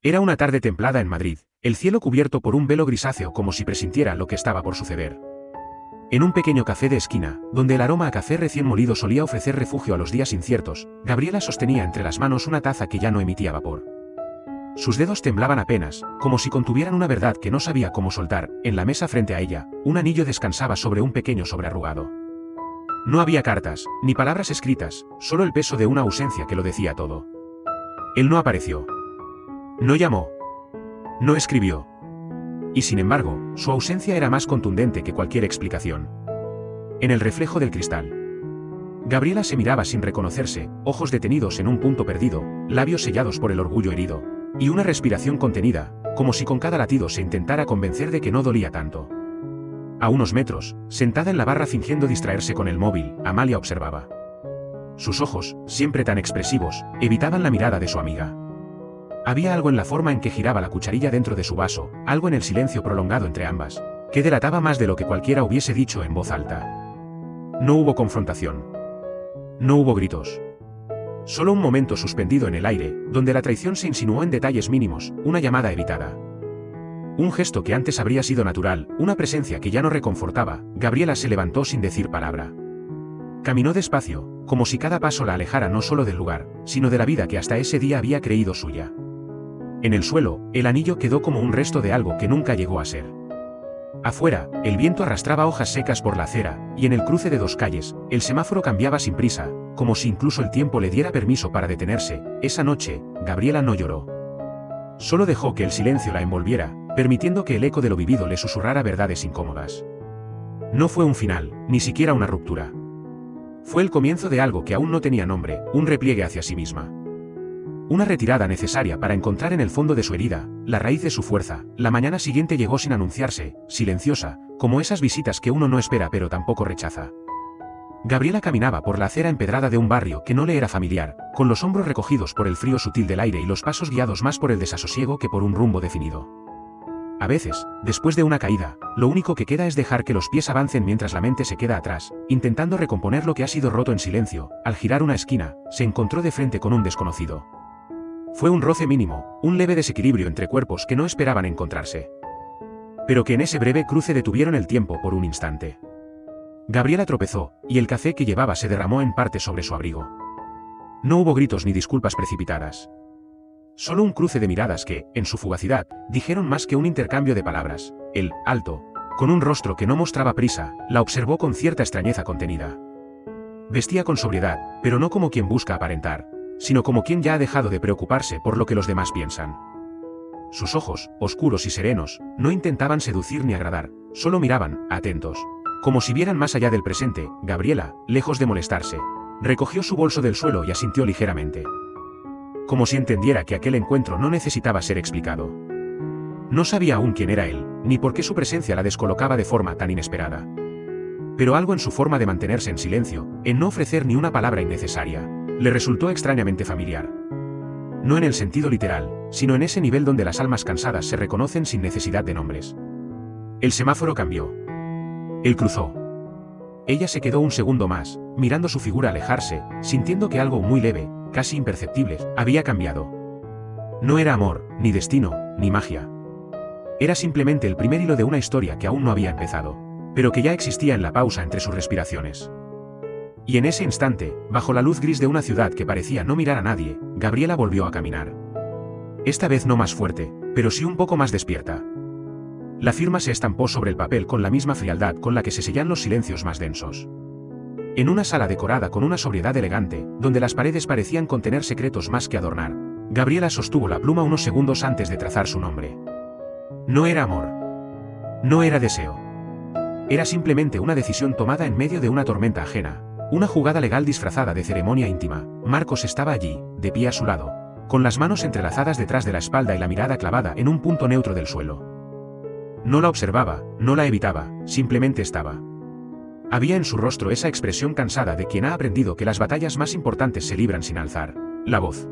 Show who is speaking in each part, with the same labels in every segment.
Speaker 1: Era una tarde templada en Madrid, el cielo cubierto por un velo grisáceo como si presintiera lo que estaba por suceder. En un pequeño café de esquina, donde el aroma a café recién molido solía ofrecer refugio a los días inciertos, Gabriela sostenía entre las manos una taza que ya no emitía vapor. Sus dedos temblaban apenas, como si contuvieran una verdad que no sabía cómo soltar. En la mesa frente a ella, un anillo descansaba sobre un pequeño sobre arrugado. No había cartas, ni palabras escritas, solo el peso de una ausencia que lo decía todo. Él no apareció. No llamó. No escribió. Y sin embargo, su ausencia era más contundente que cualquier explicación. En el reflejo del cristal, Gabriela se miraba sin reconocerse, ojos detenidos en un punto perdido, labios sellados por el orgullo herido, y una respiración contenida, como si con cada latido se intentara convencer de que no dolía tanto. A unos metros, sentada en la barra fingiendo distraerse con el móvil, Amalia observaba. Sus ojos, siempre tan expresivos, evitaban la mirada de su amiga. Había algo en la forma en que giraba la cucharilla dentro de su vaso, algo en el silencio prolongado entre ambas, que delataba más de lo que cualquiera hubiese dicho en voz alta. No hubo confrontación. No hubo gritos. Solo un momento suspendido en el aire, donde la traición se insinuó en detalles mínimos, una llamada evitada. Un gesto que antes habría sido natural, una presencia que ya no reconfortaba. Gabriela se levantó sin decir palabra. Caminó despacio, como si cada paso la alejara no solo del lugar, sino de la vida que hasta ese día había creído suya. En el suelo, el anillo quedó como un resto de algo que nunca llegó a ser. Afuera, el viento arrastraba hojas secas por la acera, y en el cruce de dos calles, el semáforo cambiaba sin prisa, como si incluso el tiempo le diera permiso para detenerse. Esa noche, Gabriela no lloró. Solo dejó que el silencio la envolviera, permitiendo que el eco de lo vivido le susurrara verdades incómodas. No fue un final, ni siquiera una ruptura. Fue el comienzo de algo que aún no tenía nombre, un repliegue hacia sí misma. Una retirada necesaria para encontrar en el fondo de su herida, la raíz de su fuerza. La mañana siguiente llegó sin anunciarse, silenciosa, como esas visitas que uno no espera pero tampoco rechaza. Gabriela caminaba por la acera empedrada de un barrio que no le era familiar, con los hombros recogidos por el frío sutil del aire y los pasos guiados más por el desasosiego que por un rumbo definido. A veces, después de una caída, lo único que queda es dejar que los pies avancen mientras la mente se queda atrás, intentando recomponer lo que ha sido roto en silencio. Al girar una esquina, se encontró de frente con un desconocido. Fue un roce mínimo, un leve desequilibrio entre cuerpos que no esperaban encontrarse, pero que en ese breve cruce detuvieron el tiempo por un instante. Gabriela tropezó, y el café que llevaba se derramó en parte sobre su abrigo. No hubo gritos ni disculpas precipitadas. Solo un cruce de miradas que, en su fugacidad, dijeron más que un intercambio de palabras. Él, alto, con un rostro que no mostraba prisa, la observó con cierta extrañeza contenida. Vestía con sobriedad, pero no como quien busca aparentar, sino como quien ya ha dejado de preocuparse por lo que los demás piensan. Sus ojos, oscuros y serenos, no intentaban seducir ni agradar, solo miraban, atentos, como si vieran más allá del presente. Gabriela, lejos de molestarse, recogió su bolso del suelo y asintió ligeramente, como si entendiera que aquel encuentro no necesitaba ser explicado. No sabía aún quién era él, ni por qué su presencia la descolocaba de forma tan inesperada. Pero algo en su forma de mantenerse en silencio, en no ofrecer ni una palabra innecesaria, le resultó extrañamente familiar. No en el sentido literal, sino en ese nivel donde las almas cansadas se reconocen sin necesidad de nombres. El semáforo cambió. Él cruzó. Ella se quedó un segundo más, mirando su figura alejarse, sintiendo que algo muy leve, casi imperceptible, había cambiado. No era amor, ni destino, ni magia. Era simplemente el primer hilo de una historia que aún no había empezado, pero que ya existía en la pausa entre sus respiraciones. Y en ese instante, bajo la luz gris de una ciudad que parecía no mirar a nadie, Gabriela volvió a caminar. Esta vez no más fuerte, pero sí un poco más despierta. La firma se estampó sobre el papel con la misma frialdad con la que se sellan los silencios más densos. En una sala decorada con una sobriedad elegante, donde las paredes parecían contener secretos más que adornar, Gabriela sostuvo la pluma unos segundos antes de trazar su nombre. No era amor. No era deseo. Era simplemente una decisión tomada en medio de una tormenta ajena, una jugada legal disfrazada de ceremonia íntima. Marcos estaba allí, de pie a su lado, con las manos entrelazadas detrás de la espalda y la mirada clavada en un punto neutro del suelo. No la observaba, no la evitaba, simplemente estaba. Había en su rostro esa expresión cansada de quien ha aprendido que las batallas más importantes se libran sin alzar la voz.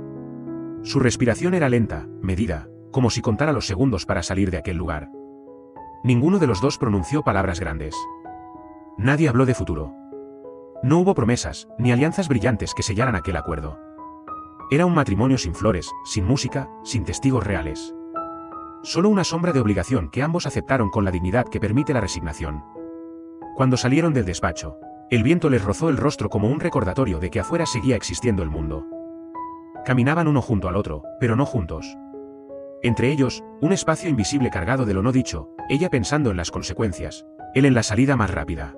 Speaker 1: Su respiración era lenta, medida, como si contara los segundos para salir de aquel lugar. Ninguno de los dos pronunció palabras grandes. Nadie habló de futuro. No hubo promesas, ni alianzas brillantes que sellaran aquel acuerdo. Era un matrimonio sin flores, sin música, sin testigos reales. Solo una sombra de obligación que ambos aceptaron con la dignidad que permite la resignación. Cuando salieron del despacho, el viento les rozó el rostro como un recordatorio de que afuera seguía existiendo el mundo. Caminaban uno junto al otro, pero no juntos. Entre ellos, un espacio invisible cargado de lo no dicho, ella pensando en las consecuencias, él en la salida más rápida.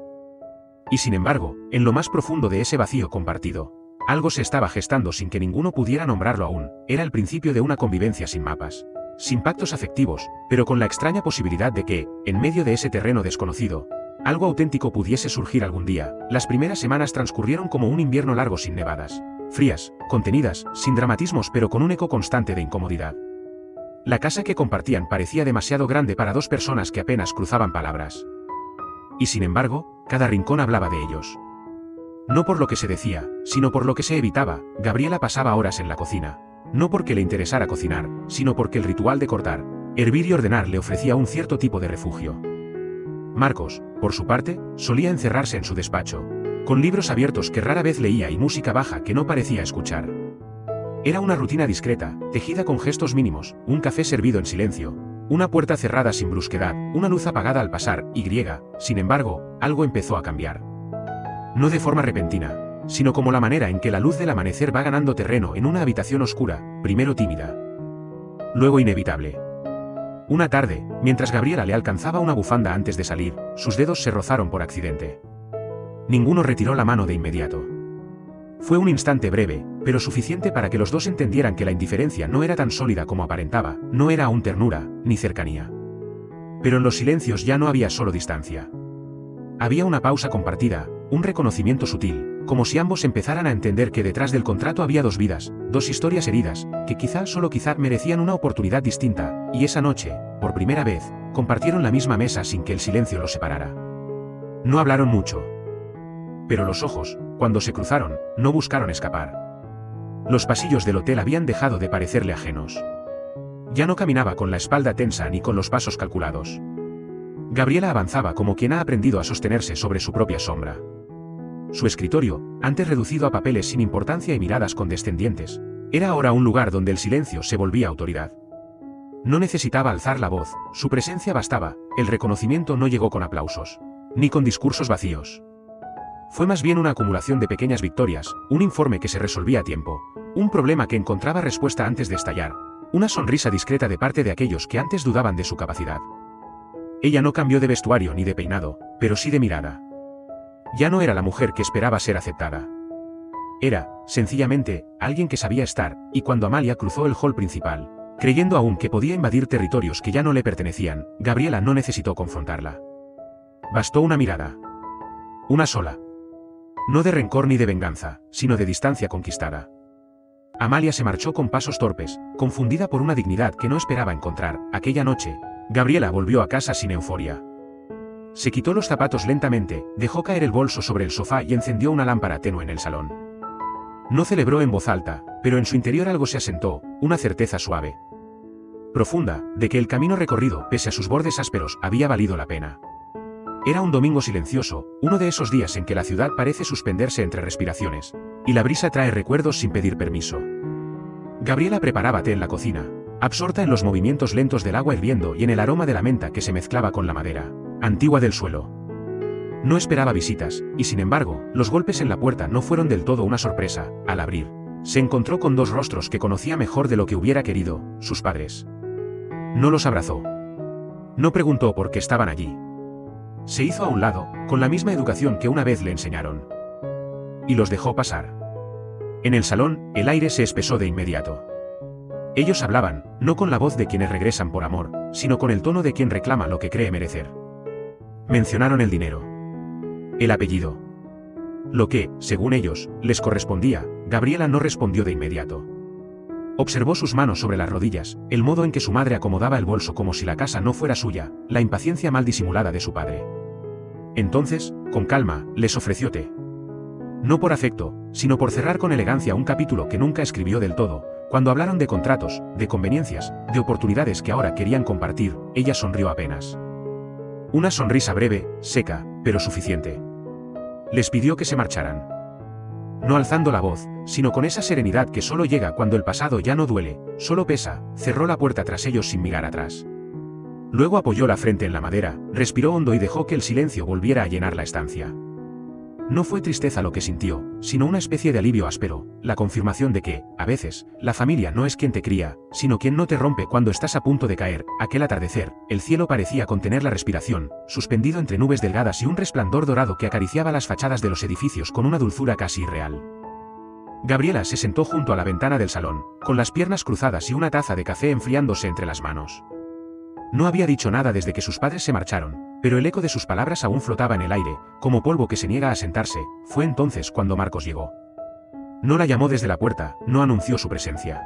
Speaker 1: Y sin embargo, en lo más profundo de ese vacío compartido, algo se estaba gestando sin que ninguno pudiera nombrarlo aún. Era el principio de una convivencia sin mapas, sin pactos afectivos, pero con la extraña posibilidad de que, en medio de ese terreno desconocido, algo auténtico pudiese surgir algún día. Las primeras semanas transcurrieron como un invierno largo sin nevadas, frías, contenidas, sin dramatismos pero con un eco constante de incomodidad. La casa que compartían parecía demasiado grande para dos personas que apenas cruzaban palabras. Y sin embargo, cada rincón hablaba de ellos. No por lo que se decía, sino por lo que se evitaba. Gabriela pasaba horas en la cocina. No porque le interesara cocinar, sino porque el ritual de cortar, hervir y ordenar le ofrecía un cierto tipo de refugio. Marcos, por su parte, solía encerrarse en su despacho, con libros abiertos que rara vez leía y música baja que no parecía escuchar. Era una rutina discreta, tejida con gestos mínimos, un café servido en silencio, una puerta cerrada sin brusquedad, una luz apagada al pasar, y sin embargo, algo empezó a cambiar. No de forma repentina, sino como la manera en que la luz del amanecer va ganando terreno en una habitación oscura, primero tímida, luego inevitable. Una tarde, mientras Gabriela le alcanzaba una bufanda antes de salir, sus dedos se rozaron por accidente. Ninguno retiró la mano de inmediato. Fue un instante breve, pero suficiente para que los dos entendieran que la indiferencia no era tan sólida como aparentaba, no era aún ternura, ni cercanía. Pero en los silencios ya no había solo distancia. Había una pausa compartida, un reconocimiento sutil, como si ambos empezaran a entender que detrás del contrato había dos vidas, dos historias heridas, que quizá solo quizá merecían una oportunidad distinta, y esa noche, por primera vez, compartieron la misma mesa sin que el silencio los separara. No hablaron mucho. Pero los ojos, cuando se cruzaron, no buscaron escapar. Los pasillos del hotel habían dejado de parecerle ajenos. Ya no caminaba con la espalda tensa ni con los pasos calculados. Gabriela avanzaba como quien ha aprendido a sostenerse sobre su propia sombra. Su escritorio, antes reducido a papeles sin importancia y miradas condescendientes, era ahora un lugar donde el silencio se volvía autoridad. No necesitaba alzar la voz, su presencia bastaba. El reconocimiento no llegó con aplausos, ni con discursos vacíos. Fue más bien una acumulación de pequeñas victorias, un informe que se resolvía a tiempo, un problema que encontraba respuesta antes de estallar, una sonrisa discreta de parte de aquellos que antes dudaban de su capacidad. Ella no cambió de vestuario ni de peinado, pero sí de mirada. Ya no era la mujer que esperaba ser aceptada. Era, sencillamente, alguien que sabía estar, y cuando Amalia cruzó el hall principal, creyendo aún que podía invadir territorios que ya no le pertenecían, Gabriela no necesitó confrontarla. Bastó una mirada. Una sola. No de rencor ni de venganza, sino de distancia conquistada. Amalia se marchó con pasos torpes, confundida por una dignidad que no esperaba encontrar. Aquella noche, Gabriela volvió a casa sin euforia. Se quitó los zapatos lentamente, dejó caer el bolso sobre el sofá y encendió una lámpara tenue en el salón. No celebró en voz alta, pero en su interior algo se asentó, una certeza suave, profunda, de que el camino recorrido, pese a sus bordes ásperos, había valido la pena. Era un domingo silencioso, uno de esos días en que la ciudad parece suspenderse entre respiraciones, y la brisa trae recuerdos sin pedir permiso. Gabriela preparaba té en la cocina, absorta en los movimientos lentos del agua hirviendo y en el aroma de la menta que se mezclaba con la madera antigua del suelo. No esperaba visitas, y sin embargo, los golpes en la puerta no fueron del todo una sorpresa. Al abrir, se encontró con dos rostros que conocía mejor de lo que hubiera querido, sus padres. No los abrazó. No preguntó por qué estaban allí. Se hizo a un lado, con la misma educación que una vez le enseñaron. Y los dejó pasar. En el salón, el aire se espesó de inmediato. Ellos hablaban, no con la voz de quienes regresan por amor, sino con el tono de quien reclama lo que cree merecer. Mencionaron el dinero. El apellido. Lo que, según ellos, les correspondía. Gabriela no respondió de inmediato. Observó sus manos sobre las rodillas, el modo en que su madre acomodaba el bolso como si la casa no fuera suya, la impaciencia mal disimulada de su padre. Entonces, con calma, les ofreció té. No por afecto, sino por cerrar con elegancia un capítulo que nunca escribió del todo. Cuando hablaron de contratos, de conveniencias, de oportunidades que ahora querían compartir, ella sonrió apenas. Una sonrisa breve, seca, pero suficiente. Les pidió que se marcharan. no alzando la voz, sino con esa serenidad que solo llega cuando el pasado ya no duele, solo pesa, cerró la puerta tras ellos sin mirar atrás. Luego apoyó la frente en la madera, respiró hondo y dejó que el silencio volviera a llenar la estancia. No fue tristeza lo que sintió, sino una especie de alivio áspero, la confirmación de que, a veces, la familia no es quien te cría, sino quien no te rompe cuando estás a punto de caer. Aquel atardecer, el cielo parecía contener la respiración, suspendido entre nubes delgadas y un resplandor dorado que acariciaba las fachadas de los edificios con una dulzura casi irreal. Gabriela se sentó junto a la ventana del salón, con las piernas cruzadas y una taza de café enfriándose entre las manos. No había dicho nada desde que sus padres se marcharon, pero el eco de sus palabras aún flotaba en el aire, como polvo que se niega a sentarse. Fue entonces cuando Marcos llegó. No la llamó desde la puerta, no anunció su presencia.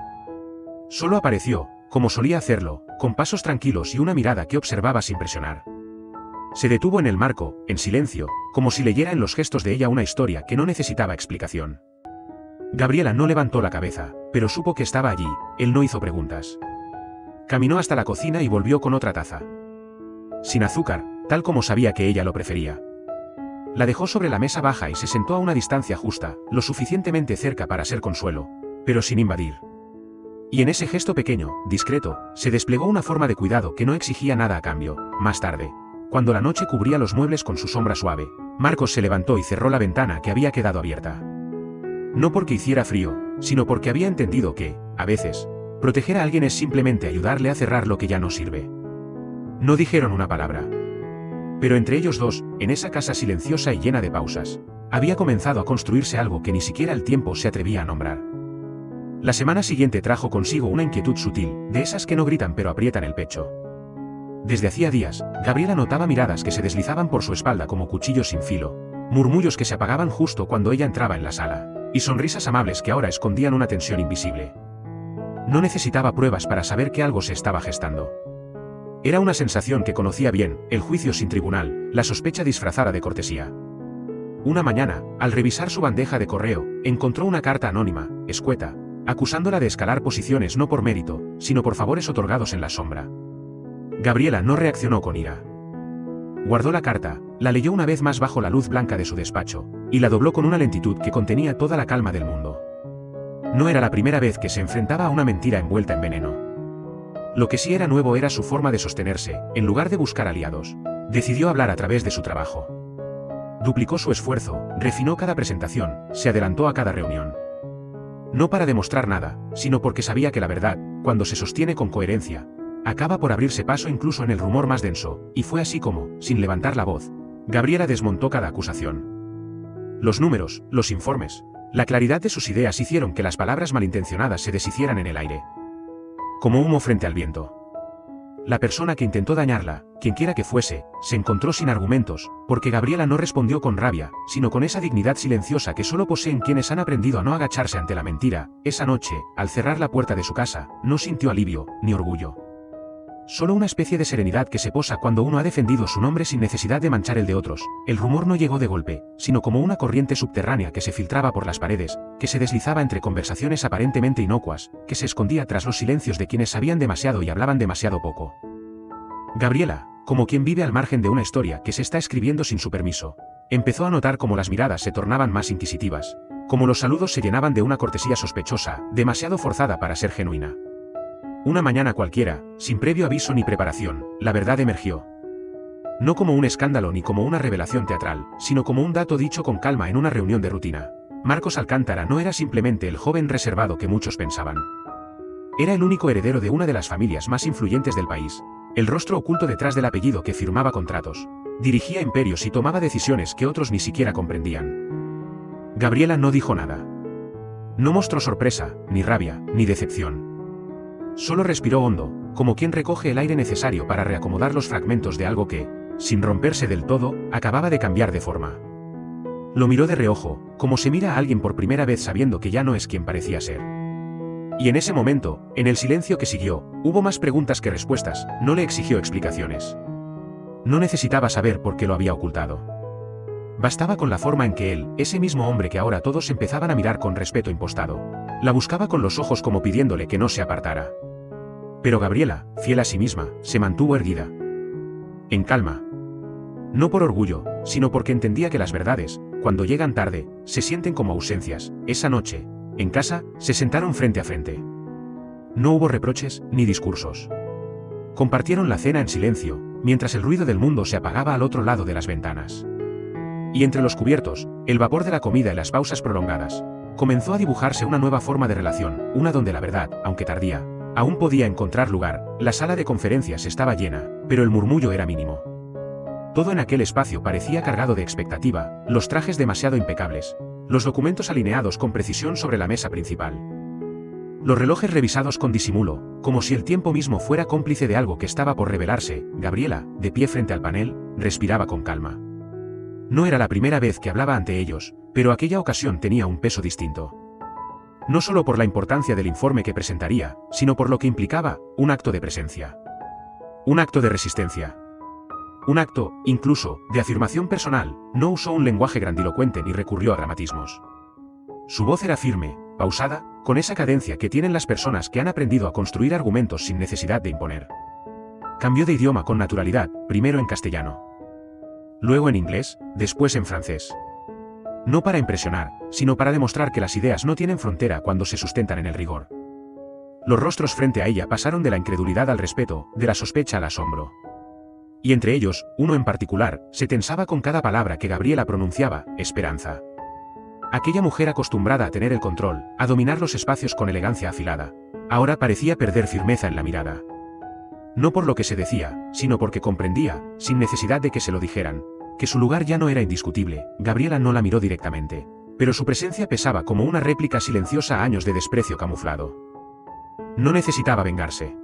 Speaker 1: Solo apareció, como solía hacerlo, con pasos tranquilos y una mirada que observaba sin presionar. Se detuvo en el marco, en silencio, como si leyera en los gestos de ella una historia que no necesitaba explicación. Gabriela no levantó la cabeza, pero supo que estaba allí. Él no hizo preguntas. Caminó hasta la cocina y volvió con otra taza. Sin azúcar, tal como sabía que ella lo prefería. La dejó sobre la mesa baja y se sentó a una distancia justa, lo suficientemente cerca para ser consuelo, pero sin invadir. Y en ese gesto pequeño, discreto, se desplegó una forma de cuidado que no exigía nada a cambio. Más tarde, cuando la noche cubría los muebles con su sombra suave, Marcos se levantó y cerró la ventana que había quedado abierta. No porque hiciera frío, sino porque había entendido que, a veces, proteger a alguien es simplemente ayudarle a cerrar lo que ya no sirve. No dijeron una palabra. Pero entre ellos dos, en esa casa silenciosa y llena de pausas, había comenzado a construirse algo que ni siquiera el tiempo se atrevía a nombrar. La semana siguiente trajo consigo una inquietud sutil, de esas que no gritan pero aprietan el pecho. Desde hacía días, Gabriela notaba miradas que se deslizaban por su espalda como cuchillos sin filo, murmullos que se apagaban justo cuando ella entraba en la sala, y sonrisas amables que ahora escondían una tensión invisible. No necesitaba pruebas para saber que algo se estaba gestando. Era una sensación que conocía bien, el juicio sin tribunal, la sospecha disfrazada de cortesía. Una mañana, al revisar su bandeja de correo, encontró una carta anónima, escueta, acusándola de escalar posiciones no por mérito, sino por favores otorgados en la sombra. Gabriela no reaccionó con ira. Guardó la carta, la leyó una vez más bajo la luz blanca de su despacho, y la dobló con una lentitud que contenía toda la calma del mundo. No era la primera vez que se enfrentaba a una mentira envuelta en veneno. Lo que sí era nuevo era su forma de sostenerse, en lugar de buscar aliados. Decidió hablar a través de su trabajo. Duplicó su esfuerzo, refinó cada presentación, se adelantó a cada reunión. No para demostrar nada, sino porque sabía que la verdad, cuando se sostiene con coherencia, acaba por abrirse paso incluso en el rumor más denso, y fue así como, sin levantar la voz, Gabriela desmontó cada acusación. Los números, los informes, la claridad de sus ideas hicieron que las palabras malintencionadas se deshicieran en el aire. Como humo frente al viento. La persona que intentó dañarla, quienquiera que fuese, se encontró sin argumentos, porque Gabriela no respondió con rabia, sino con esa dignidad silenciosa que solo poseen quienes han aprendido a no agacharse ante la mentira. Esa noche, al cerrar la puerta de su casa, no sintió alivio, ni orgullo. Solo una especie de serenidad que se posa cuando uno ha defendido su nombre sin necesidad de manchar el de otros. El rumor no llegó de golpe, sino como una corriente subterránea que se filtraba por las paredes, que se deslizaba entre conversaciones aparentemente inocuas, que se escondía tras los silencios de quienes sabían demasiado y hablaban demasiado poco. Gabriela, como quien vive al margen de una historia que se está escribiendo sin su permiso, empezó a notar cómo las miradas se tornaban más inquisitivas, como los saludos se llenaban de una cortesía sospechosa, demasiado forzada para ser genuina. Una mañana cualquiera, sin previo aviso ni preparación, la verdad emergió. No como un escándalo ni como una revelación teatral, sino como un dato dicho con calma en una reunión de rutina. Marcos Alcántara no era simplemente el joven reservado que muchos pensaban. Era el único heredero de una de las familias más influyentes del país, el rostro oculto detrás del apellido que firmaba contratos, dirigía imperios y tomaba decisiones que otros ni siquiera comprendían. Gabriela no dijo nada. No mostró sorpresa, ni rabia, ni decepción. Solo respiró hondo, como quien recoge el aire necesario para reacomodar los fragmentos de algo que, sin romperse del todo, acababa de cambiar de forma. Lo miró de reojo, como se mira a alguien por primera vez sabiendo que ya no es quien parecía ser. Y en ese momento, en el silencio que siguió, hubo más preguntas que respuestas. No le exigió explicaciones. No necesitaba saber por qué lo había ocultado. Bastaba con la forma en que él, ese mismo hombre que ahora todos empezaban a mirar con respeto impostado, la buscaba con los ojos como pidiéndole que no se apartara. Pero Gabriela, fiel a sí misma, se mantuvo erguida. En calma. No por orgullo, sino porque entendía que las verdades, cuando llegan tarde, se sienten como ausencias. Esa noche, en casa, se sentaron frente a frente. No hubo reproches ni discursos. Compartieron la cena en silencio, mientras el ruido del mundo se apagaba al otro lado de las ventanas. Y entre los cubiertos, el vapor de la comida y las pausas prolongadas, comenzó a dibujarse una nueva forma de relación, una donde la verdad, aunque tardía, aún podía encontrar lugar. La sala de conferencias estaba llena, pero el murmullo era mínimo. Todo en aquel espacio parecía cargado de expectativa, los trajes demasiado impecables, los documentos alineados con precisión sobre la mesa principal. Los relojes revisados con disimulo, como si el tiempo mismo fuera cómplice de algo que estaba por revelarse. Gabriela, de pie frente al panel, respiraba con calma. No era la primera vez que hablaba ante ellos, pero aquella ocasión tenía un peso distinto. No solo por la importancia del informe que presentaría, sino por lo que implicaba, un acto de presencia. Un acto de resistencia. Un acto, incluso, de afirmación personal. No usó un lenguaje grandilocuente ni recurrió a dramatismos. Su voz era firme, pausada, con esa cadencia que tienen las personas que han aprendido a construir argumentos sin necesidad de imponer. Cambió de idioma con naturalidad, primero en castellano. Luego en inglés, después en francés. No para impresionar, sino para demostrar que las ideas no tienen frontera cuando se sustentan en el rigor. Los rostros frente a ella pasaron de la incredulidad al respeto, de la sospecha al asombro. Y entre ellos, uno en particular, se tensaba con cada palabra que Gabriela pronunciaba: Esperanza. Aquella mujer acostumbrada a tener el control, a dominar los espacios con elegancia afilada, ahora parecía perder firmeza en la mirada. No por lo que se decía, sino porque comprendía, sin necesidad de que se lo dijeran, que su lugar ya no era indiscutible. Gabriela no la miró directamente, pero su presencia pesaba como una réplica silenciosa a años de desprecio camuflado. No necesitaba vengarse.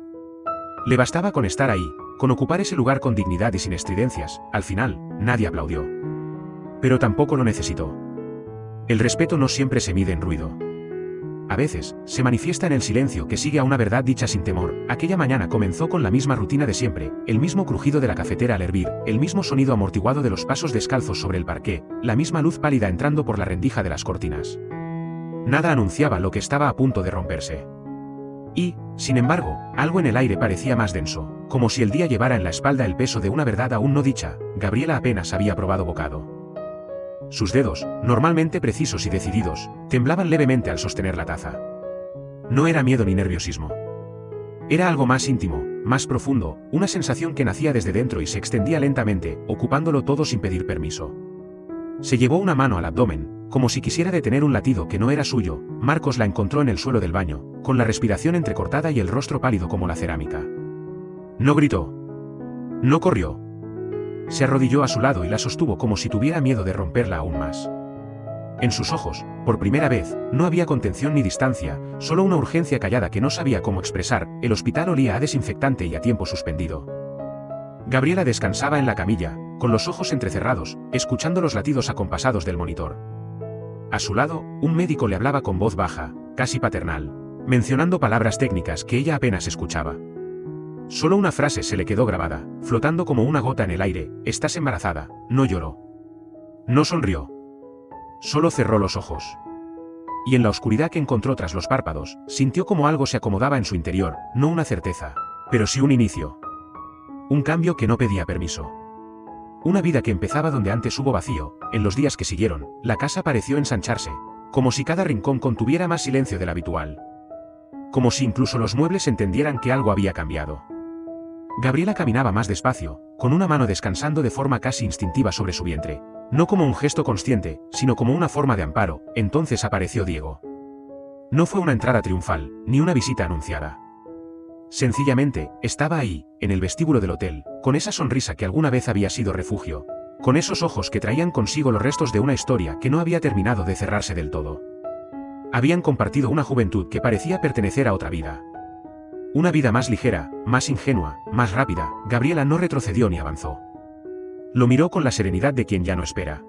Speaker 1: Le bastaba con estar ahí, con ocupar ese lugar con dignidad y sin estridencias. Al final, nadie aplaudió. Pero tampoco lo necesitó. El respeto no siempre se mide en ruido. A veces, se manifiesta en el silencio que sigue a una verdad dicha sin temor. Aquella mañana comenzó con la misma rutina de siempre, el mismo crujido de la cafetera al hervir, el mismo sonido amortiguado de los pasos descalzos sobre el parqué, la misma luz pálida entrando por la rendija de las cortinas. Nada anunciaba lo que estaba a punto de romperse. Y, sin embargo, algo en el aire parecía más denso, como si el día llevara en la espalda el peso de una verdad aún no dicha. Gabriela apenas había probado bocado. Sus dedos, normalmente precisos y decididos, temblaban levemente al sostener la taza. No era miedo ni nerviosismo. Era algo más íntimo, más profundo, una sensación que nacía desde dentro y se extendía lentamente, ocupándolo todo sin pedir permiso. Se llevó una mano al abdomen, como si quisiera detener un latido que no era suyo. Marcos la encontró en el suelo del baño, con la respiración entrecortada y el rostro pálido como la cerámica. No gritó. No corrió. Se arrodilló a su lado y la sostuvo como si tuviera miedo de romperla aún más. En sus ojos, por primera vez, no había contención ni distancia, solo una urgencia callada que no sabía cómo expresar. El hospital olía a desinfectante y a tiempo suspendido. Gabriela descansaba en la camilla, con los ojos entrecerrados, escuchando los latidos acompasados del monitor. A su lado, un médico le hablaba con voz baja, casi paternal, mencionando palabras técnicas que ella apenas escuchaba. Solo una frase se le quedó grabada, flotando como una gota en el aire: estás embarazada. No lloró. No sonrió. Solo cerró los ojos. Y en la oscuridad que encontró tras los párpados, sintió como algo se acomodaba en su interior, no una certeza, pero sí un inicio. Un cambio que no pedía permiso. Una vida que empezaba donde antes hubo vacío. En los días que siguieron, la casa pareció ensancharse, como si cada rincón contuviera más silencio del habitual. Como si incluso los muebles entendieran que algo había cambiado. Gabriela caminaba más despacio, con una mano descansando de forma casi instintiva sobre su vientre, no como un gesto consciente, sino como una forma de amparo. Entonces apareció Diego. No fue una entrada triunfal, ni una visita anunciada. Sencillamente, estaba ahí, en el vestíbulo del hotel, con esa sonrisa que alguna vez había sido refugio, con esos ojos que traían consigo los restos de una historia que no había terminado de cerrarse del todo. Habían compartido una juventud que parecía pertenecer a otra vida. Una vida más ligera, más ingenua, más rápida. Gabriela no retrocedió ni avanzó. Lo miró con la serenidad de quien ya no espera.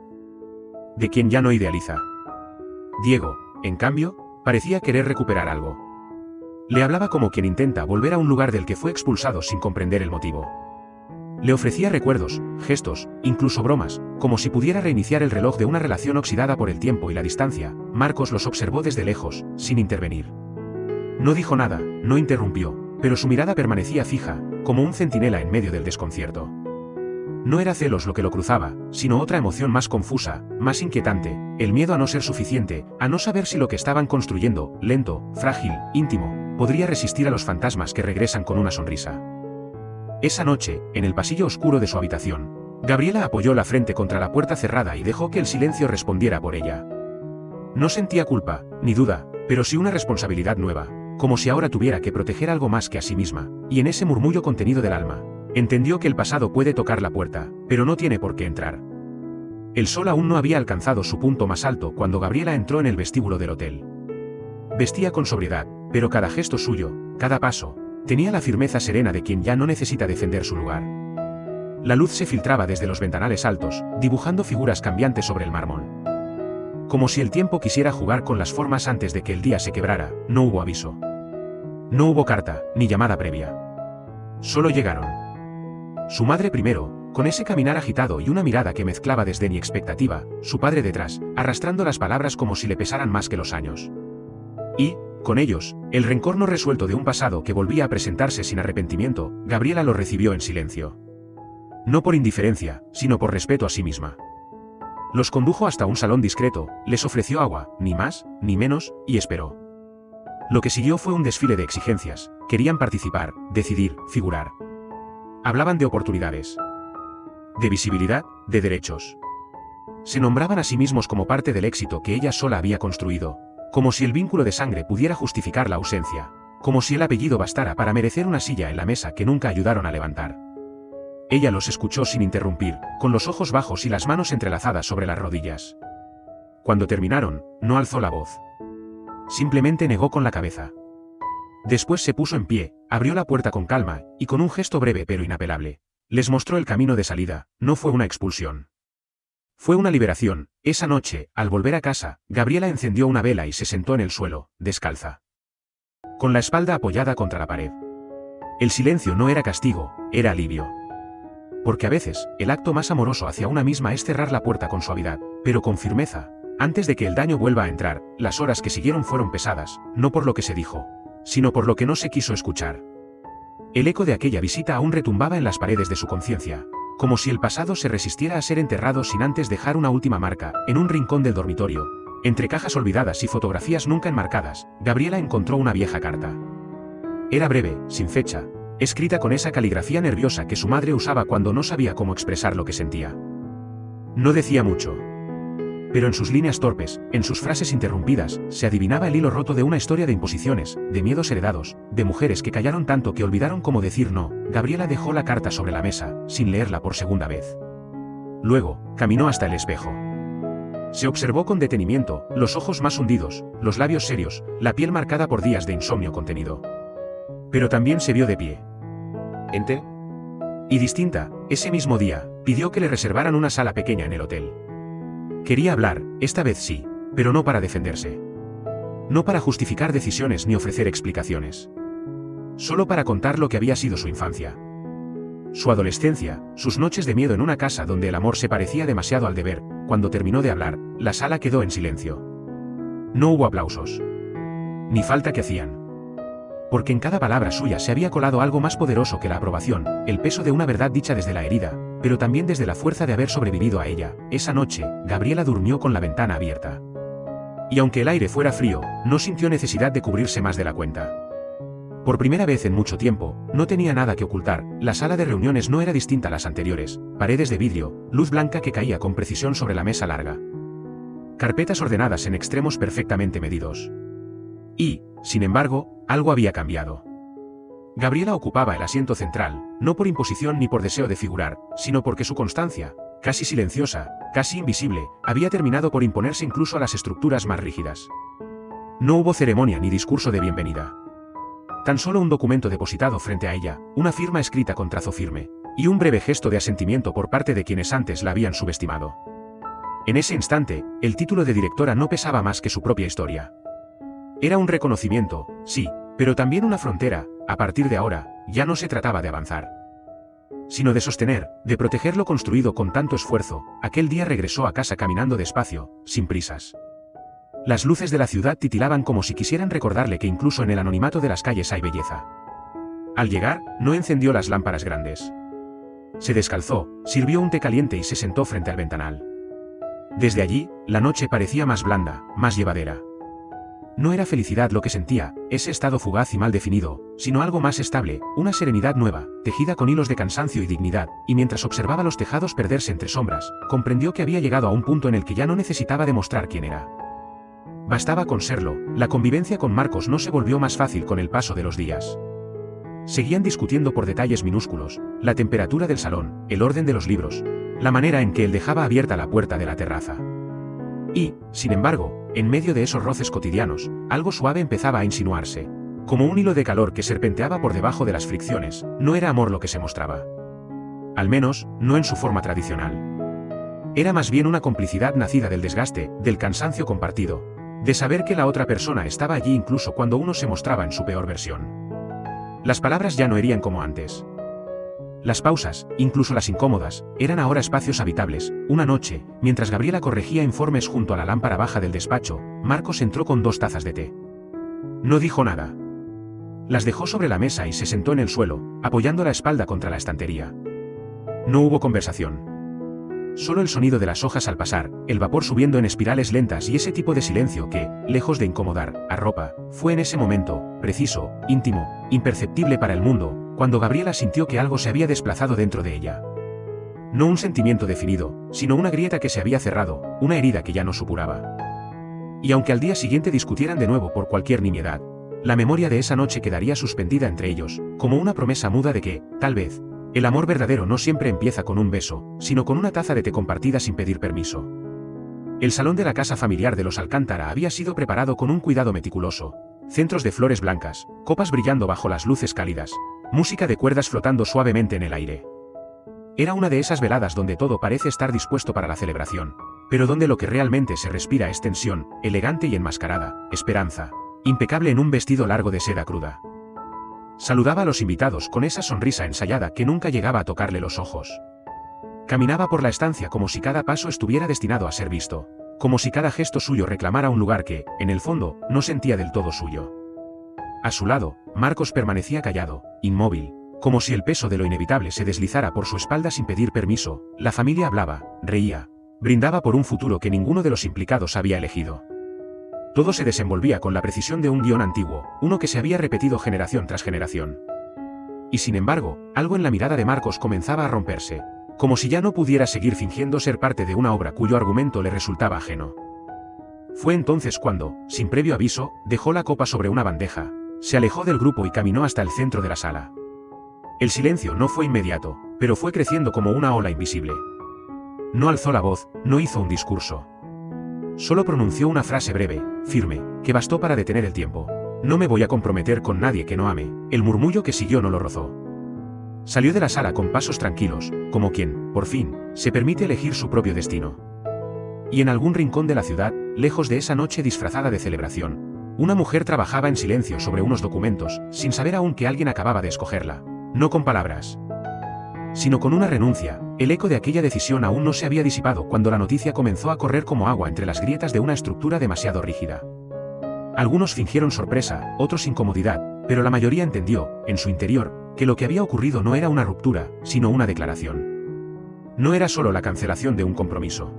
Speaker 1: De quien ya no idealiza. Diego, en cambio, parecía querer recuperar algo. Le hablaba como quien intenta volver a un lugar del que fue expulsado sin comprender el motivo. Le ofrecía recuerdos, gestos, incluso bromas, como si pudiera reiniciar el reloj de una relación oxidada por el tiempo y la distancia. Marcos los observó desde lejos, sin intervenir. No dijo nada, no interrumpió, pero su mirada permanecía fija, como un centinela en medio del desconcierto. No era celos lo que lo cruzaba, sino otra emoción más confusa, más inquietante, el miedo a no ser suficiente, a no saber si lo que estaban construyendo, lento, frágil, íntimo, podría resistir a los fantasmas que regresan con una sonrisa. Esa noche, en el pasillo oscuro de su habitación, Gabriela apoyó la frente contra la puerta cerrada y dejó que el silencio respondiera por ella. No sentía culpa, ni duda, pero sí una responsabilidad nueva, como si ahora tuviera que proteger algo más que a sí misma, y en ese murmullo contenido del alma, entendió que el pasado puede tocar la puerta, pero no tiene por qué entrar. El sol aún no había alcanzado su punto más alto cuando Gabriela entró en el vestíbulo del hotel. Vestía con sobriedad, pero cada gesto suyo, cada paso, tenía la firmeza serena de quien ya no necesita defender su lugar. La luz se filtraba desde los ventanales altos, dibujando figuras cambiantes sobre el mármol. Como si el tiempo quisiera jugar con las formas antes de que el día se quebrara, no hubo aviso. No hubo carta, ni llamada previa. Solo llegaron. Su madre primero, con ese caminar agitado y una mirada que mezclaba desdén y expectativa, su padre detrás, arrastrando las palabras como si le pesaran más que los años. Y, con ellos, el rencor no resuelto de un pasado que volvía a presentarse sin arrepentimiento, Gabriela lo recibió en silencio. No por indiferencia, sino por respeto a sí misma. Los condujo hasta un salón discreto, les ofreció agua, ni más, ni menos, y esperó. Lo que siguió fue un desfile de exigencias, querían participar, decidir, figurar. Hablaban de oportunidades, de visibilidad, de derechos. Se nombraban a sí mismos como parte del éxito que ella sola había construido, como si el vínculo de sangre pudiera justificar la ausencia, como si el apellido bastara para merecer una silla en la mesa que nunca ayudaron a levantar. Ella los escuchó sin interrumpir, con los ojos bajos y las manos entrelazadas sobre las rodillas. Cuando terminaron, no alzó la voz. Simplemente negó con la cabeza. Después se puso en pie, abrió la puerta con calma, y con un gesto breve pero inapelable, les mostró el camino de salida. No fue una expulsión. Fue una liberación. Esa noche, al volver a casa, Gabriela encendió una vela y se sentó en el suelo, descalza, con la espalda apoyada contra la pared. El silencio no era castigo, era alivio. Porque a veces, el acto más amoroso hacia una misma es cerrar la puerta con suavidad, pero con firmeza, antes de que el daño vuelva a entrar. Las horas que siguieron fueron pesadas, no por lo que se dijo, sino por lo que no se quiso escuchar. El eco de aquella visita aún retumbaba en las paredes de su conciencia, como si el pasado se resistiera a ser enterrado sin antes dejar una última marca. En un rincón del dormitorio, entre cajas olvidadas y fotografías nunca enmarcadas, Gabriela encontró una vieja carta. Era breve, sin fecha, escrita con esa caligrafía nerviosa que su madre usaba cuando no sabía cómo expresar lo que sentía. No decía mucho, pero en sus líneas torpes, en sus frases interrumpidas, se adivinaba el hilo roto de una historia de imposiciones, de miedos heredados, de mujeres que callaron tanto que olvidaron cómo decir no. Gabriela dejó la carta sobre la mesa, sin leerla por segunda vez. Luego, caminó hasta el espejo. Se observó con detenimiento, los ojos más hundidos, los labios serios, la piel marcada por días de insomnio contenido. Pero también se vio de pie. Ente. Y distinta, ese mismo día, pidió que le reservaran una sala pequeña en el hotel. Quería hablar, esta vez sí, pero no para defenderse. No para justificar decisiones ni ofrecer explicaciones. Solo para contar lo que había sido su infancia. Su adolescencia, sus noches de miedo en una casa donde el amor se parecía demasiado al deber. Cuando terminó de hablar, la sala quedó en silencio. No hubo aplausos. Ni falta que hacían. Porque en cada palabra suya se había colado algo más poderoso que la aprobación, el peso de una verdad dicha desde la herida, pero también desde la fuerza de haber sobrevivido a ella. Esa noche, Gabriela durmió con la ventana abierta. Y aunque el aire fuera frío, no sintió necesidad de cubrirse más de la cuenta. Por primera vez en mucho tiempo, no tenía nada que ocultar. La sala de reuniones no era distinta a las anteriores, paredes de vidrio, luz blanca que caía con precisión sobre la mesa larga. Carpetas ordenadas en extremos perfectamente medidos. Y, sin embargo, algo había cambiado. Gabriela ocupaba el asiento central, no por imposición ni por deseo de figurar, sino porque su constancia, casi silenciosa, casi invisible, había terminado por imponerse incluso a las estructuras más rígidas. No hubo ceremonia ni discurso de bienvenida. Tan solo un documento depositado frente a ella, una firma escrita con trazo firme, y un breve gesto de asentimiento por parte de quienes antes la habían subestimado. En ese instante, el título de directora no pesaba más que su propia historia. Era un reconocimiento, sí, pero también una frontera. A partir de ahora, ya no se trataba de avanzar, sino de sostener, de proteger lo construido con tanto esfuerzo. Aquel día regresó a casa caminando despacio, sin prisas. Las luces de la ciudad titilaban como si quisieran recordarle que incluso en el anonimato de las calles hay belleza. Al llegar, no encendió las lámparas grandes. se descalzó, sirvió un té caliente y se sentó frente al ventanal. Desde allí, la noche parecía más blanda, más llevadera. No era felicidad lo que sentía, ese estado fugaz y mal definido, sino algo más estable, una serenidad nueva, tejida con hilos de cansancio y dignidad, y mientras observaba los tejados perderse entre sombras, comprendió que había llegado a un punto en el que ya no necesitaba demostrar quién era. Bastaba con serlo, la convivencia con Marcos no se volvió más fácil con el paso de los días. Seguían discutiendo por detalles minúsculos, la temperatura del salón, el orden de los libros, la manera en que él dejaba abierta la puerta de la terraza. Y, sin embargo, en medio de esos roces cotidianos, algo suave empezaba a insinuarse. Como un hilo de calor que serpenteaba por debajo de las fricciones, no era amor lo que se mostraba. Al menos, no en su forma tradicional. Era más bien una complicidad nacida del desgaste, del cansancio compartido, de saber que la otra persona estaba allí incluso cuando uno se mostraba en su peor versión. Las palabras ya no herían como antes. Las pausas, incluso las incómodas, eran ahora espacios habitables. Una noche, mientras Gabriela corregía informes junto a la lámpara baja del despacho, Marcos entró con 2 tazas de té. No dijo nada. Las dejó sobre la mesa y se sentó en el suelo, apoyando la espalda contra la estantería. No hubo conversación. Solo el sonido de las hojas al pasar, el vapor subiendo en espirales lentas y ese tipo de silencio que, lejos de incomodar, arropa, fue en ese momento, preciso, íntimo, imperceptible para el mundo, cuando Gabriela sintió que algo se había desplazado dentro de ella. No un sentimiento definido, sino una grieta que se había cerrado, una herida que ya no supuraba. Y aunque al día siguiente discutieran de nuevo por cualquier nimiedad, la memoria de esa noche quedaría suspendida entre ellos, como una promesa muda de que, tal vez, el amor verdadero no siempre empieza con un beso, sino con una taza de té compartida sin pedir permiso. El salón de la casa familiar de los Alcántara había sido preparado con un cuidado meticuloso. Centros de flores blancas, copas brillando bajo las luces cálidas, música de cuerdas flotando suavemente en el aire. Era una de esas veladas donde todo parece estar dispuesto para la celebración, pero donde lo que realmente se respira es tensión, elegante y enmascarada, esperanza, impecable en un vestido largo de seda cruda. Saludaba a los invitados con esa sonrisa ensayada que nunca llegaba a tocarle los ojos. Caminaba por la estancia como si cada paso estuviera destinado a ser visto, como si cada gesto suyo reclamara un lugar que, en el fondo, no sentía del todo suyo. A su lado, Marcos permanecía callado, inmóvil, como si el peso de lo inevitable se deslizara por su espalda sin pedir permiso. La familia hablaba, reía, brindaba por un futuro que ninguno de los implicados había elegido. Todo se desenvolvía con la precisión de un guión antiguo, uno que se había repetido generación tras generación. Y sin embargo, algo en la mirada de Marcos comenzaba a romperse, como si ya no pudiera seguir fingiendo ser parte de una obra cuyo argumento le resultaba ajeno. Fue entonces cuando, sin previo aviso, dejó la copa sobre una bandeja, se alejó del grupo y caminó hasta el centro de la sala. El silencio no fue inmediato, pero fue creciendo como una ola invisible. No alzó la voz, no hizo un discurso. Solo pronunció una frase breve, firme, que bastó para detener el tiempo. No me voy a comprometer con nadie que no ame. El murmullo que siguió no lo rozó. Salió de la sala con pasos tranquilos, como quien, por fin, se permite elegir su propio destino. Y en algún rincón de la ciudad, lejos de esa noche disfrazada de celebración, una mujer trabajaba en silencio sobre unos documentos, sin saber aún que alguien acababa de escogerla. No con palabras, sino con una renuncia. El eco de aquella decisión aún no se había disipado cuando la noticia comenzó a correr como agua entre las grietas de una estructura demasiado rígida. Algunos fingieron sorpresa, otros incomodidad, pero la mayoría entendió, en su interior, que lo que había ocurrido no era una ruptura, sino una declaración. No era solo la cancelación de un compromiso.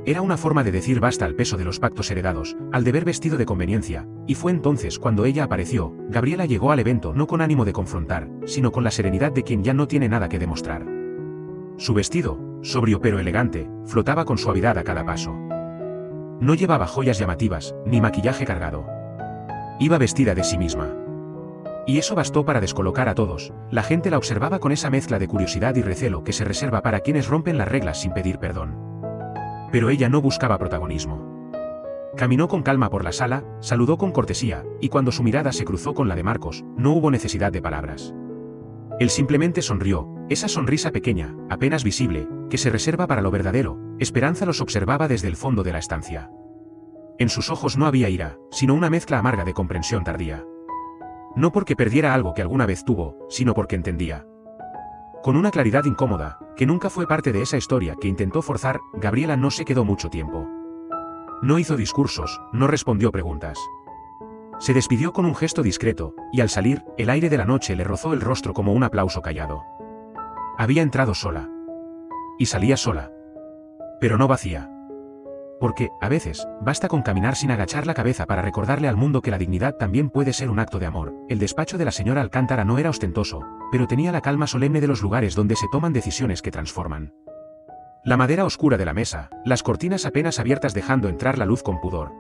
Speaker 1: Era una forma de decir basta al peso de los pactos heredados, al deber vestido de conveniencia, y fue entonces cuando ella apareció. Gabriela llegó al evento no con ánimo de confrontar, sino con la serenidad de quien ya no tiene nada que demostrar. Su vestido, sobrio pero elegante, flotaba con suavidad a cada paso. No llevaba joyas llamativas, ni maquillaje cargado. Iba vestida de sí misma. Y eso bastó para descolocar a todos. La gente la observaba con esa mezcla de curiosidad y recelo que se reserva para quienes rompen las reglas sin pedir perdón. Pero ella no buscaba protagonismo. Caminó con calma por la sala, saludó con cortesía, y cuando su mirada se cruzó con la de Marcos, no hubo necesidad de palabras. Él simplemente sonrió, esa sonrisa pequeña, apenas visible, que se reserva para lo verdadero. Esperanza los observaba desde el fondo de la estancia. En sus ojos no había ira, sino una mezcla amarga de comprensión tardía. No porque perdiera algo que alguna vez tuvo, sino porque entendía. Con una claridad incómoda, que nunca fue parte de esa historia que intentó forzar, Gabriela no se quedó mucho tiempo. No hizo discursos, no respondió preguntas. Se despidió con un gesto discreto, y al salir, el aire de la noche le rozó el rostro como un aplauso callado. Había entrado sola. Y salía sola. Pero no vacía. Porque, a veces, basta con caminar sin agachar la cabeza para recordarle al mundo que la dignidad también puede ser un acto de amor. El despacho de la señora Alcántara no era ostentoso, pero tenía la calma solemne de los lugares donde se toman decisiones que transforman. La madera oscura de la mesa, las cortinas apenas abiertas dejando entrar la luz con pudor.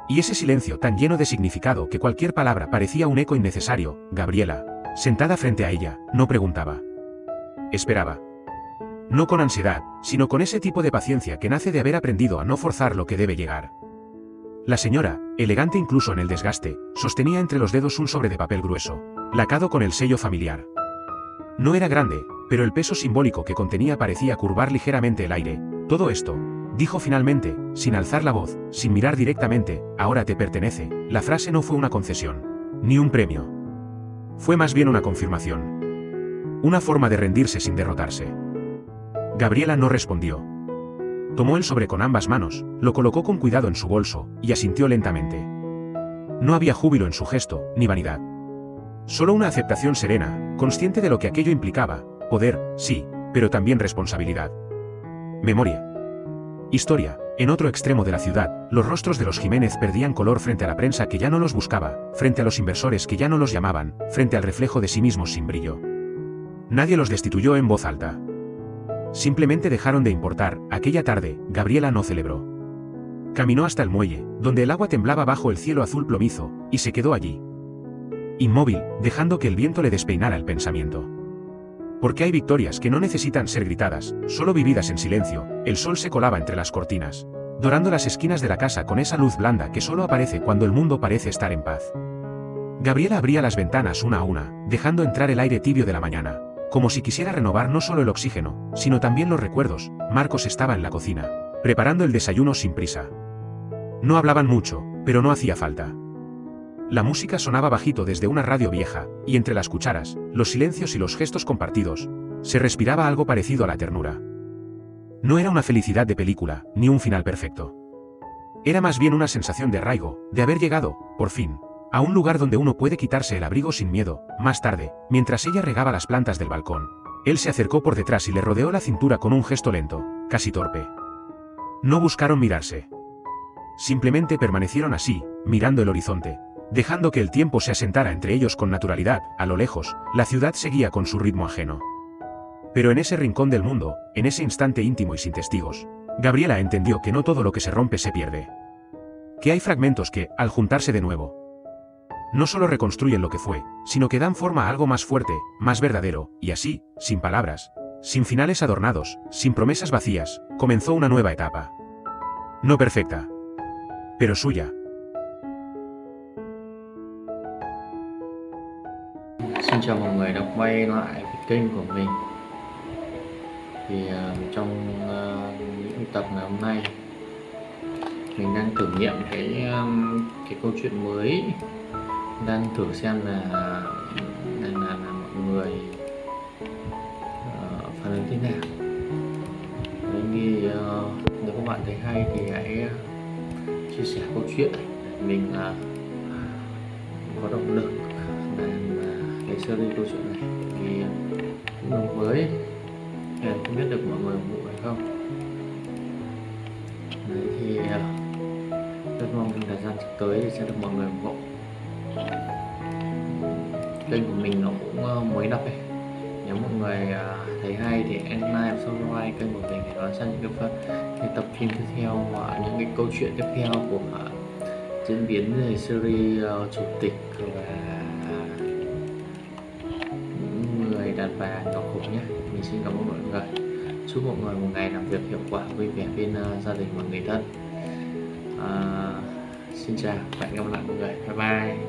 Speaker 1: Y ese silencio tan lleno de significado que cualquier palabra parecía un eco innecesario. Gabriela, sentada frente a ella, no preguntaba. Esperaba. No con ansiedad, sino con ese tipo de paciencia que nace de haber aprendido a no forzar lo que debe llegar. La señora, elegante incluso en el desgaste, sostenía entre los dedos un sobre de papel grueso, lacado con el sello familiar. No era grande, pero el peso simbólico que contenía parecía curvar ligeramente el aire. Todo esto, dijo finalmente, sin alzar la voz, sin mirar directamente, ahora te pertenece. La frase no fue una concesión, ni un premio. Fue más bien una confirmación. Una forma de rendirse sin derrotarse. Gabriela no respondió. Tomó el sobre con ambas manos, lo colocó con cuidado en su bolso, y asintió lentamente. No había júbilo en su gesto, ni vanidad. Solo una aceptación serena, consciente de lo que aquello implicaba. Poder, sí, pero también responsabilidad. Memoria. Historia. En otro extremo de la ciudad, los rostros de los Jiménez perdían color frente a la prensa que ya no los buscaba, frente a los inversores que ya no los llamaban, frente al reflejo de sí mismos sin brillo. Nadie los destituyó en voz alta. Simplemente dejaron de importar. Aquella tarde, Gabriela no celebró. Caminó hasta el muelle, donde el agua temblaba bajo el cielo azul plomizo, y se quedó allí. Inmóvil, dejando que el viento le despeinara el pensamiento. Porque hay victorias que no necesitan ser gritadas, solo vividas en silencio. El sol se colaba entre las cortinas, dorando las esquinas de la casa con esa luz blanda que solo aparece cuando el mundo parece estar en paz. Gabriela abría las ventanas una a una, dejando entrar el aire tibio de la mañana. Como si quisiera renovar no solo el oxígeno, sino también los recuerdos. Marcos estaba en la cocina, preparando el desayuno sin prisa. No hablaban mucho, pero no hacía falta. La música sonaba bajito desde una radio vieja, y entre las cucharas, los silencios y los gestos compartidos, se respiraba algo parecido a la ternura. No era una felicidad de película, ni un final perfecto. Era más bien una sensación de arraigo, de haber llegado, por fin, a un lugar donde uno puede quitarse el abrigo sin miedo. Más tarde, mientras ella regaba las plantas del balcón, él se acercó por detrás y le rodeó la cintura con un gesto lento, casi torpe. No buscaron mirarse. Simplemente permanecieron así, mirando el horizonte, dejando que el tiempo se asentara entre ellos con naturalidad. A lo lejos, la ciudad seguía con su ritmo ajeno. Pero en ese rincón del mundo, en ese instante íntimo y sin testigos, Gabriela entendió que no todo lo que se rompe se pierde. Que hay fragmentos que, al juntarse de nuevo, no solo reconstruyen lo que fue, sino que dan forma a algo más fuerte, más verdadero, y así, sin palabras, sin finales adornados, sin promesas vacías, comenzó una nueva etapa. No perfecta, pero suya.
Speaker 2: Xin chào mọi người đã quay lại cái kênh của mình. Thì trong những tập ngày hôm nay, mình đang thử nghiệm cái câu chuyện mới, đang thử xem là mọi người phản ứng thế nào. Đấy, thì nếu các bạn thấy hay thì hãy chia sẻ câu chuyện để mình có động lực làm cái series câu chuyện này. Vì cũng là mới nên không biết được mọi người ủng hộ hay không. Đấy thì rất mong trong thời gian sắp tới thì sẽ được mọi người ủng hộ. Kênh của mình nó cũng mới đập ấy. Nếu mọi người thấy hay thì hãy like và subscribe kênh của mình để đón xem những cái tập phim tiếp theo và những cái câu chuyện tiếp theo của diễn biến về series chủ tịch và những người đàn bà nhỏ khủng nhé. Mình xin cảm ơn mọi người. Chúc mọi người một ngày làm việc hiệu quả, vui vẻ bên gia đình và người thân. Xin chào, hẹn gặp lại mọi người. Bye bye.